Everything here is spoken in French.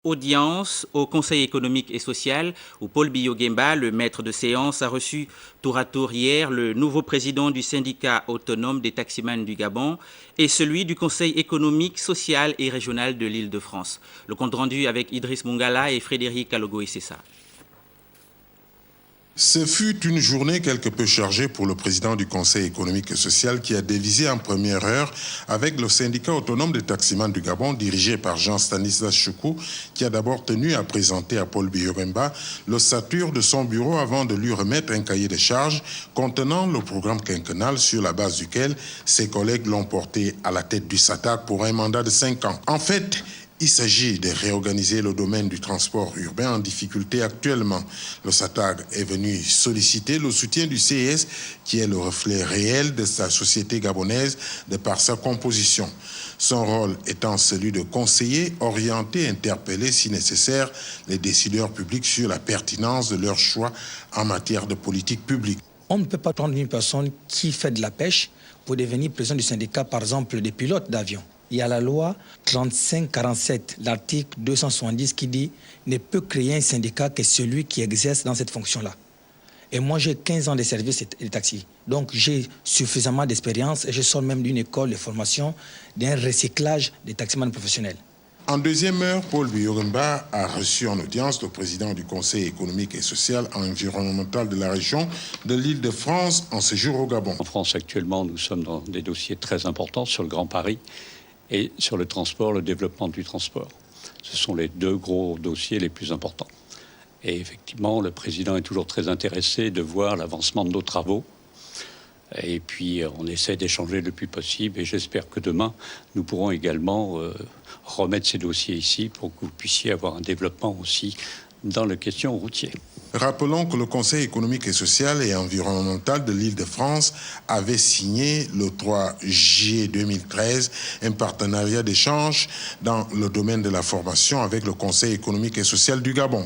Audience au Conseil économique et social où Paul Biya-Oguemba, le maître de séance, a reçu tour à tour hier le nouveau président du syndicat autonome des taximans du Gabon et celui du Conseil économique, social et régional de l'Île-de-France. Le compte rendu avec Idriss Mungala et Frédéric Alogo-Issessa. Ce fut une journée quelque peu chargée pour le président du Conseil économique et social qui a dévisé en première heure avec le syndicat autonome des taximans du Gabon dirigé par Jean-Stanislas Choukou qui a d'abord tenu à présenter à Paul Biya-Oguemba l'ossature de son bureau avant de lui remettre un cahier de charges contenant le programme quinquennal sur la base duquel ses collègues l'ont porté à la tête du SATAG pour un mandat de 5 ans. En fait, il s'agit de réorganiser le domaine du transport urbain en difficulté actuellement. Le SATAG est venu solliciter le soutien du CES, qui est le reflet réel de sa société gabonaise de par sa composition. Son rôle étant celui de conseiller, orienter, interpeller si nécessaire les décideurs publics sur la pertinence de leurs choix en matière de politique publique. On ne peut pas prendre une personne qui fait de la pêche pour devenir président du syndicat, par exemple, des pilotes d'avion. Il y a la loi 3547, l'article 270 qui dit « ne peut créer un syndicat que celui qui exerce dans cette fonction-là ». Et moi, j'ai 15 ans de service de taxi. Donc, j'ai suffisamment d'expérience et je sors même d'une école de formation d'un recyclage des taximans professionnels. En deuxième heure, Paul Biya-Oguemba a reçu en audience le président du Conseil économique et social environnemental de la région de l'Île-de-France en séjour au Gabon. En France, actuellement, nous sommes dans des dossiers très importants sur le Grand Paris et sur le transport, le développement du transport. Ce sont les deux gros dossiers les plus importants. Et effectivement, le président est toujours très intéressé de voir l'avancement de nos travaux. Et puis, on essaie d'échanger le plus possible. Et j'espère que demain, nous pourrons également remettre ces dossiers ici pour que vous puissiez avoir un développement aussi dans les questions routières. Rappelons que le Conseil économique et social et environnemental de l'Île-de-France avait signé le 3 juillet 2013 un partenariat d'échange dans le domaine de la formation avec le Conseil économique et social du Gabon.